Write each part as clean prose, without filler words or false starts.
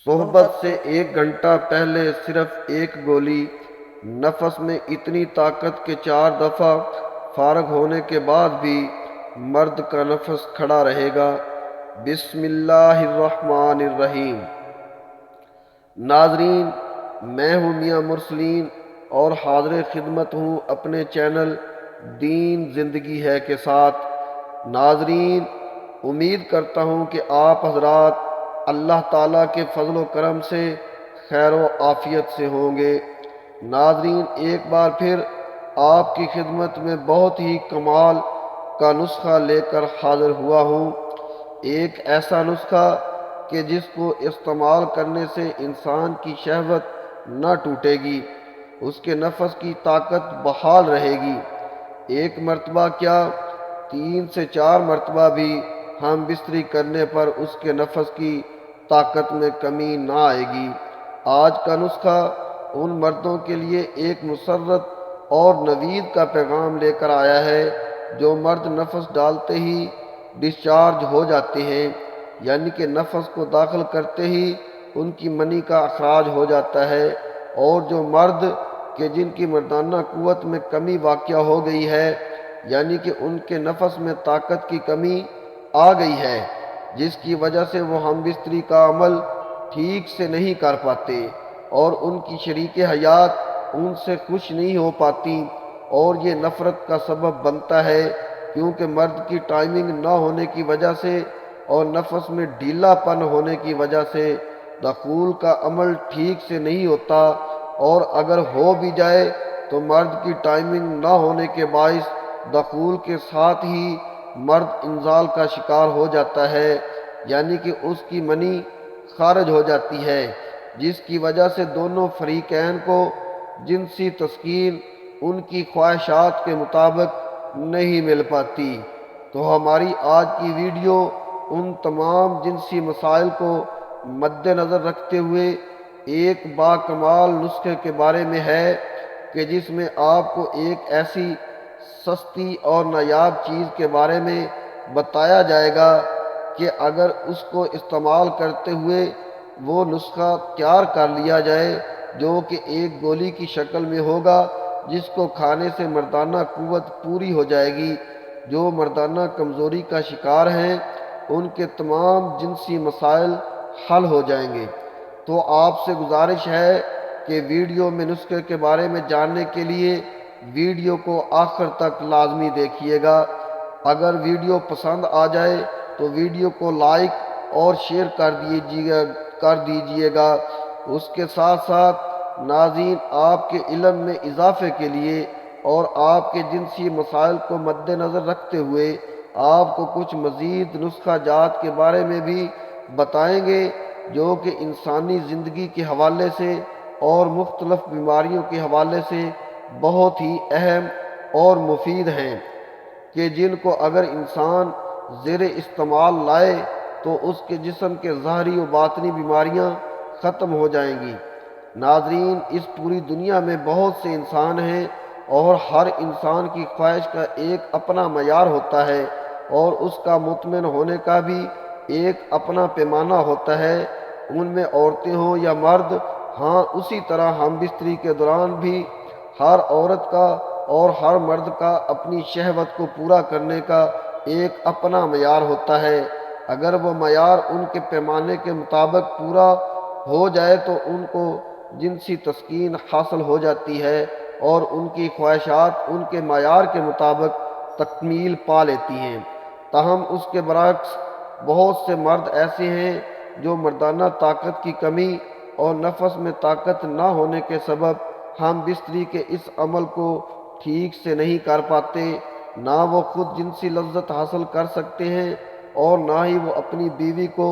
صحبت سے 1 گھنٹہ پہلے صرف ایک گولی، نفس میں اتنی طاقت کہ 4 دفعہ فارغ ہونے کے بعد بھی مرد کا نفس کھڑا رہے گا۔ بسم اللہ الرحمن الرحیم۔ ناظرین، میں ہوں میاں مرسلین اور حاضر خدمت ہوں اپنے چینل دین زندگی ہے کے ساتھ۔ ناظرین، امید کرتا ہوں کہ آپ حضرات اللہ تعالیٰ کے فضل و کرم سے خیر و عافیت سے ہوں گے۔ ناظرین، ایک بار پھر آپ کی خدمت میں بہت ہی کمال کا نسخہ لے کر حاضر ہوا ہوں۔ ایک ایسا نسخہ کہ جس کو استعمال کرنے سے انسان کی شہوت نہ ٹوٹے گی، اس کے نفس کی طاقت بحال رہے گی۔ ایک مرتبہ کیا 3 سے 4 مرتبہ بھی ہم بستری کرنے پر اس کے نفس کی طاقت میں کمی نہ آئے گی۔ آج کا نسخہ ان مردوں کے لیے ایک مسرت اور نوید کا پیغام لے کر آیا ہے جو مرد نفس ڈالتے ہی ڈسچارج ہو جاتے ہیں، یعنی کہ نفس کو داخل کرتے ہی ان کی منی کا اخراج ہو جاتا ہے، اور جو مرد کہ جن کی مردانہ قوت میں کمی واقع ہو گئی ہے، یعنی کہ ان کے نفس میں طاقت کی کمی آ گئی ہے، جس کی وجہ سے وہ ہم بستری کا عمل ٹھیک سے نہیں کر پاتے اور ان کی شریک حیات ان سے خوش نہیں ہو پاتی، اور یہ نفرت کا سبب بنتا ہے، کیونکہ مرد کی ٹائمنگ نہ ہونے کی وجہ سے اور نفس میں ڈھیلا پن ہونے کی وجہ سے دخول کا عمل ٹھیک سے نہیں ہوتا، اور اگر ہو بھی جائے تو مرد کی ٹائمنگ نہ ہونے کے باعث دخول کے ساتھ ہی مرد انزال کا شکار ہو جاتا ہے، یعنی کہ اس کی منی خارج ہو جاتی ہے، جس کی وجہ سے دونوں فریقین کو جنسی تسکین ان کی خواہشات کے مطابق نہیں مل پاتی۔ تو ہماری آج کی ویڈیو ان تمام جنسی مسائل کو مد نظر رکھتے ہوئے ایک باکمال نسخے کے بارے میں ہے کہ جس میں آپ کو ایک ایسی سستی اور نایاب چیز کے بارے میں بتایا جائے گا کہ اگر اس کو استعمال کرتے ہوئے وہ نسخہ تیار کر لیا جائے جو کہ ایک گولی کی شکل میں ہوگا، جس کو کھانے سے مردانہ قوت پوری ہو جائے گی۔ جو مردانہ کمزوری کا شکار ہیں ان کے تمام جنسی مسائل حل ہو جائیں گے۔ تو آپ سے گزارش ہے کہ ویڈیو میں نسخے کے بارے میں جاننے کے لیے ویڈیو کو آخر تک لازمی دیکھیے گا۔ اگر ویڈیو پسند آ جائے تو ویڈیو کو لائک اور شیئر کر دیجیے گا۔ اس کے ساتھ ساتھ ناظرین، آپ کے علم میں اضافے کے لیے اور آپ کے جنسی مسائل کو مد نظر رکھتے ہوئے آپ کو کچھ مزید نسخہ جات کے بارے میں بھی بتائیں گے جو کہ انسانی زندگی کے حوالے سے اور مختلف بیماریوں کے حوالے سے بہت ہی اہم اور مفید ہیں، کہ جن کو اگر انسان زیر استعمال لائے تو اس کے جسم کے ظاہری و باطنی بیماریاں ختم ہو جائیں گی۔ ناظرین، اس پوری دنیا میں بہت سے انسان ہیں اور ہر انسان کی خواہش کا ایک اپنا معیار ہوتا ہے اور اس کا مطمئن ہونے کا بھی ایک اپنا پیمانہ ہوتا ہے، ان میں عورتیں ہوں یا مرد۔ ہاں، اسی طرح ہم بستری کے دوران بھی ہر عورت کا اور ہر مرد کا اپنی شہوت کو پورا کرنے کا ایک اپنا معیار ہوتا ہے۔ اگر وہ معیار ان کے پیمانے کے مطابق پورا ہو جائے تو ان کو جنسی تسکین حاصل ہو جاتی ہے اور ان کی خواہشات ان کے معیار کے مطابق تکمیل پا لیتی ہیں۔ تاہم اس کے برعکس بہت سے مرد ایسے ہیں جو مردانہ طاقت کی کمی اور نفس میں طاقت نہ ہونے کے سبب ہم بستری کے اس عمل کو ٹھیک سے نہیں کر پاتے، نہ وہ خود جنسی لذت حاصل کر سکتے ہیں اور نہ ہی وہ اپنی بیوی کو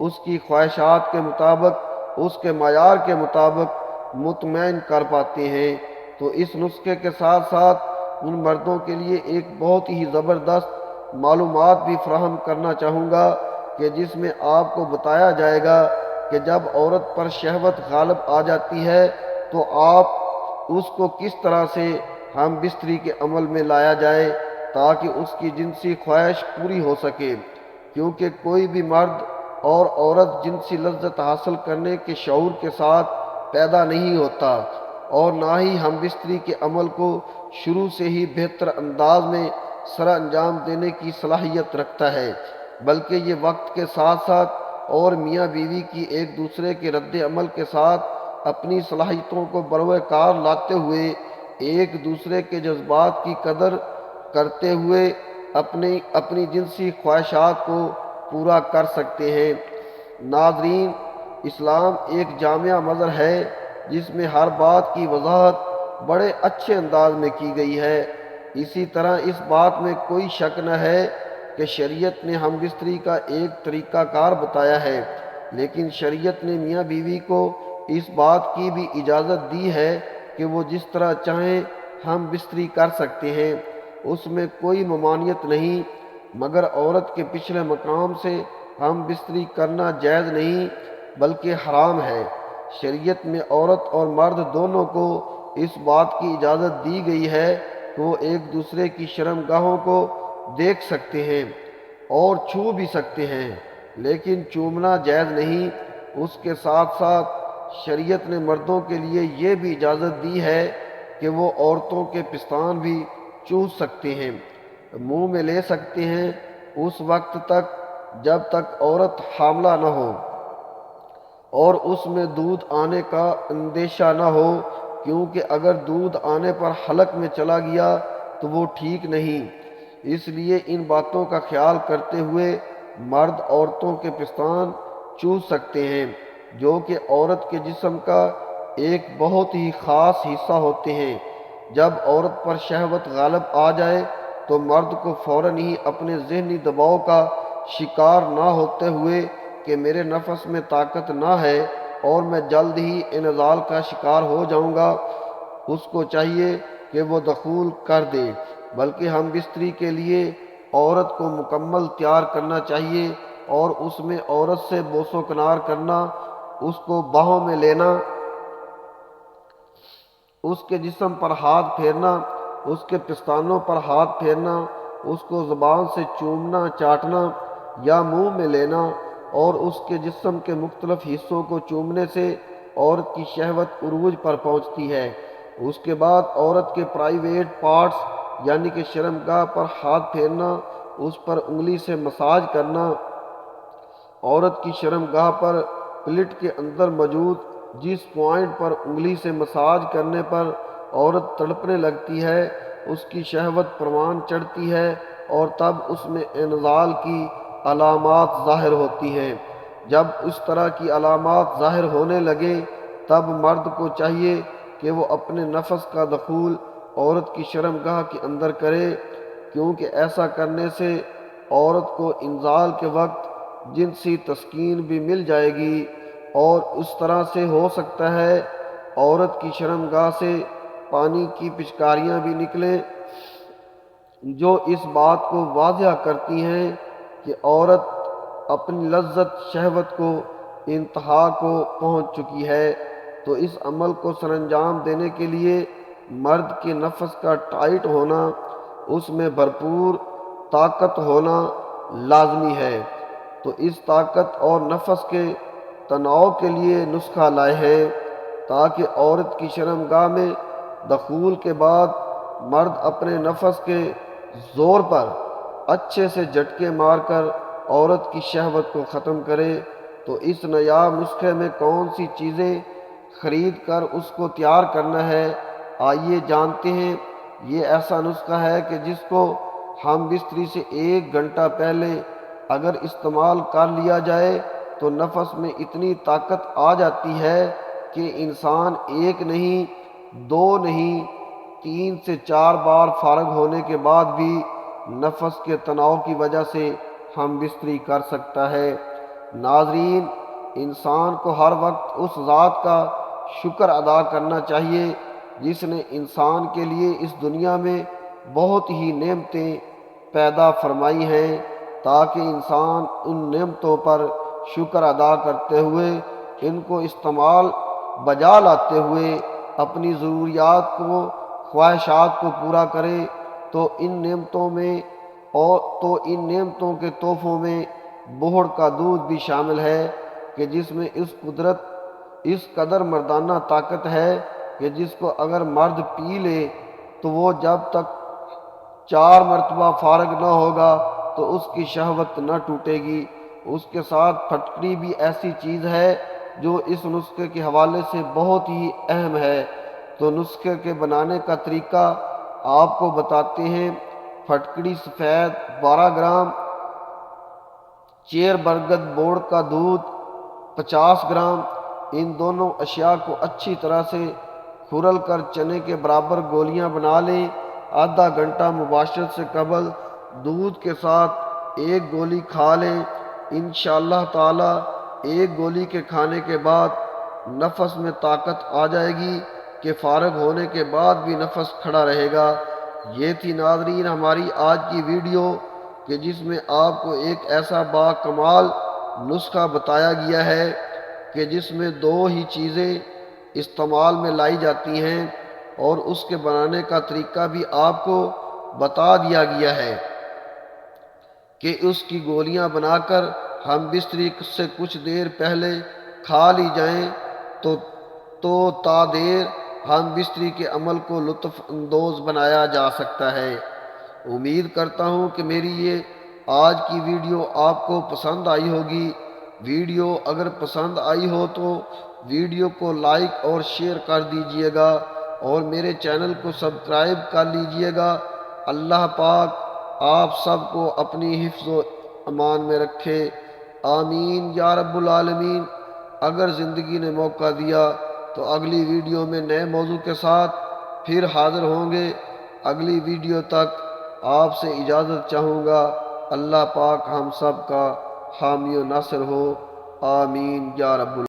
اس کی خواہشات کے مطابق، اس کے معیار کے مطابق مطمئن کر پاتے ہیں۔ تو اس نسخے کے ساتھ ساتھ ان مردوں کے لیے ایک بہت ہی زبردست معلومات بھی فراہم کرنا چاہوں گا کہ جس میں آپ کو بتایا جائے گا کہ جب عورت پر شہوت غالب آ جاتی ہے تو آپ اس کو کس طرح سے ہم بستری کے عمل میں لایا جائے تاکہ اس کی جنسی خواہش پوری ہو سکے، کیونکہ کوئی بھی مرد اور عورت جنسی لذت حاصل کرنے کے شعور کے ساتھ پیدا نہیں ہوتا، اور نہ ہی ہم بستری کے عمل کو شروع سے ہی بہتر انداز میں سر انجام دینے کی صلاحیت رکھتا ہے، بلکہ یہ وقت کے ساتھ ساتھ اور میاں بیوی کی ایک دوسرے کے رد عمل کے ساتھ اپنی صلاحیتوں کو بروئے کار لاتے ہوئے ایک دوسرے کے جذبات کی قدر کرتے ہوئے اپنی جنسی خواہشات کو پورا کر سکتے ہیں۔ ناظرین، اسلام ایک جامع مظہر ہے جس میں ہر بات کی وضاحت بڑے اچھے انداز میں کی گئی ہے۔ اسی طرح اس بات میں کوئی شک نہ ہے کہ شریعت نے ہم بستری کا ایک طریقہ کار بتایا ہے، لیکن شریعت نے میاں بیوی کو اس بات کی بھی اجازت دی ہے کہ وہ جس طرح چاہیں ہم بستری کر سکتے ہیں، اس میں کوئی ممانعت نہیں، مگر عورت کے پچھلے مقام سے ہم بستری کرنا جائز نہیں بلکہ حرام ہے۔ شریعت میں عورت اور مرد دونوں کو اس بات کی اجازت دی گئی ہے کہ وہ ایک دوسرے کی شرمگاہوں کو دیکھ سکتے ہیں اور چھو بھی سکتے ہیں، لیکن چومنا جائز نہیں۔ اس کے ساتھ ساتھ شریعت نے مردوں کے لیے یہ بھی اجازت دی ہے کہ وہ عورتوں کے پستان بھی چوم سکتے ہیں، منہ میں لے سکتے ہیں، اس وقت تک جب تک عورت حاملہ نہ ہو اور اس میں دودھ آنے کا اندیشہ نہ ہو، کیونکہ اگر دودھ آنے پر حلق میں چلا گیا تو وہ ٹھیک نہیں۔ اس لیے ان باتوں کا خیال کرتے ہوئے مرد عورتوں کے پستان چوم سکتے ہیں، جو کہ عورت کے جسم کا ایک بہت ہی خاص حصہ ہوتے ہیں۔ جب عورت پر شہوت غالب آ جائے تو مرد کو فوراً ہی اپنے ذہنی دباؤ کا شکار نہ ہوتے ہوئے کہ میرے نفس میں طاقت نہ ہے اور میں جلد ہی انزال کا شکار ہو جاؤں گا، اس کو چاہیے کہ وہ دخول کر دے، بلکہ ہم بستری کے لیے عورت کو مکمل تیار کرنا چاہیے اور اس میں عورت سے بوس و کنار کرنا، اس کو باہوں میں لینا، اس کے جسم پر ہاتھ پھیرنا، اس کے پستانوں پر ہاتھ پھیرنا، اس کو زبان سے چومنا، چاٹنا یا منہ میں لینا، اور اس کے جسم کے مختلف حصوں کو چومنے سے عورت کی شہوت عروج پر پہنچتی ہے۔ اس کے بعد عورت کے پرائیویٹ پارٹس یعنی کہ شرمگاہ پر ہاتھ پھیرنا، اس پر انگلی سے مساج کرنا۔ عورت کی شرمگاہ پر پلٹ کے اندر موجود جس پوائنٹ پر انگلی سے مساج کرنے پر عورت تڑپنے لگتی ہے، اس کی شہوت پروان چڑھتی ہے اور تب اس میں انزال کی علامات ظاہر ہوتی ہیں۔ جب اس طرح کی علامات ظاہر ہونے لگے تب مرد کو چاہیے کہ وہ اپنے نفس کا دخول عورت کی شرمگاہ کے اندر کرے، کیونکہ ایسا کرنے سے عورت کو انزال کے وقت جنسی تسکین بھی مل جائے گی، اور اس طرح سے ہو سکتا ہے عورت کی شرمگاہ سے پانی کی پچکاریاں بھی نکلیں، جو اس بات کو واضح کرتی ہیں کہ عورت اپنی لذت شہوت کو انتہا کو پہنچ چکی ہے۔ تو اس عمل کو سر انجام دینے کے لیے مرد کے نفس کا ٹائٹ ہونا، اس میں بھرپور طاقت ہونا لازمی ہے۔ تو اس طاقت اور نفس کے تناؤ کے لیے نسخہ لائے ہیں تاکہ عورت کی شرمگاہ میں دخول کے بعد مرد اپنے نفس کے زور پر اچھے سے جھٹکے مار کر عورت کی شہوت کو ختم کرے۔ تو اس نایاب نسخے میں کون سی چیزیں خرید کر اس کو تیار کرنا ہے، آئیے جانتے ہیں۔ یہ ایسا نسخہ ہے کہ جس کو ہم بستری سے 1 گھنٹہ پہلے اگر استعمال کر لیا جائے تو نفس میں اتنی طاقت آ جاتی ہے کہ انسان 1 نہیں، 2 نہیں، 3 سے 4 بار فارغ ہونے کے بعد بھی نفس کے تناؤ کی وجہ سے ہم بستری کر سکتا ہے۔ ناظرین، انسان کو ہر وقت اس ذات کا شکر ادا کرنا چاہیے جس نے انسان کے لیے اس دنیا میں بہت ہی نعمتیں پیدا فرمائی ہیں، تاکہ انسان ان نعمتوں پر شکر ادا کرتے ہوئے ان کو استعمال بجا لاتے ہوئے اپنی ضروریات کو، خواہشات کو پورا کرے۔ تو ان نعمتوں کے تحفوں میں بہڑ کا دودھ بھی شامل ہے کہ جس میں اس قدر مردانہ طاقت ہے کہ جس کو اگر مرد پی لے تو وہ جب تک 4 مرتبہ فارغ نہ ہوگا تو اس کی شہوت نہ ٹوٹے گی۔ اس کے ساتھ پھٹکری بھی ایسی چیز ہے جو اس نسخے کے حوالے سے بہت ہی اہم ہے۔ تو نسخے کے بنانے کا طریقہ آپ کو بتاتے ہیں۔ پھٹکڑی سفید 12 گرام، چیر برگد بوڑ کا دودھ 50 گرام، ان دونوں اشیاء کو اچھی طرح سے کھرل کر چنے کے برابر گولیاں بنا لیں۔ آدھا گھنٹہ مباشرت سے قبل دودھ کے ساتھ ایک گولی کھا لیں۔ انشاءاللہ تعالی ایک گولی کے کھانے کے بعد نفس میں طاقت آ جائے گی کہ فارغ ہونے کے بعد بھی نفس کھڑا رہے گا۔ یہ تھی ناظرین ہماری آج کی ویڈیو کہ جس میں آپ کو ایک ایسا با کمال نسخہ بتایا گیا ہے کہ جس میں 2 ہی چیزیں استعمال میں لائی جاتی ہیں اور اس کے بنانے کا طریقہ بھی آپ کو بتا دیا گیا ہے کہ اس کی گولیاں بنا کر ہم بستری سے کچھ دیر پہلے کھا لی جائیں تو تا دیر ہم بستری کے عمل کو لطف اندوز بنایا جا سکتا ہے۔ امید کرتا ہوں کہ میری یہ آج کی ویڈیو آپ کو پسند آئی ہوگی۔ ویڈیو اگر پسند آئی ہو تو ویڈیو کو لائک اور شیئر کر دیجئے گا اور میرے چینل کو سبسکرائب کر لیجئے گا۔ اللہ پاک آپ سب کو اپنی حفظ و امان میں رکھے، آمین یا رب العالمین۔ اگر زندگی نے موقع دیا تو اگلی ویڈیو میں نئے موضوع کے ساتھ پھر حاضر ہوں گے۔ اگلی ویڈیو تک آپ سے اجازت چاہوں گا۔ اللہ پاک ہم سب کا حامی و ناصر ہو، آمین یا رب العالمین۔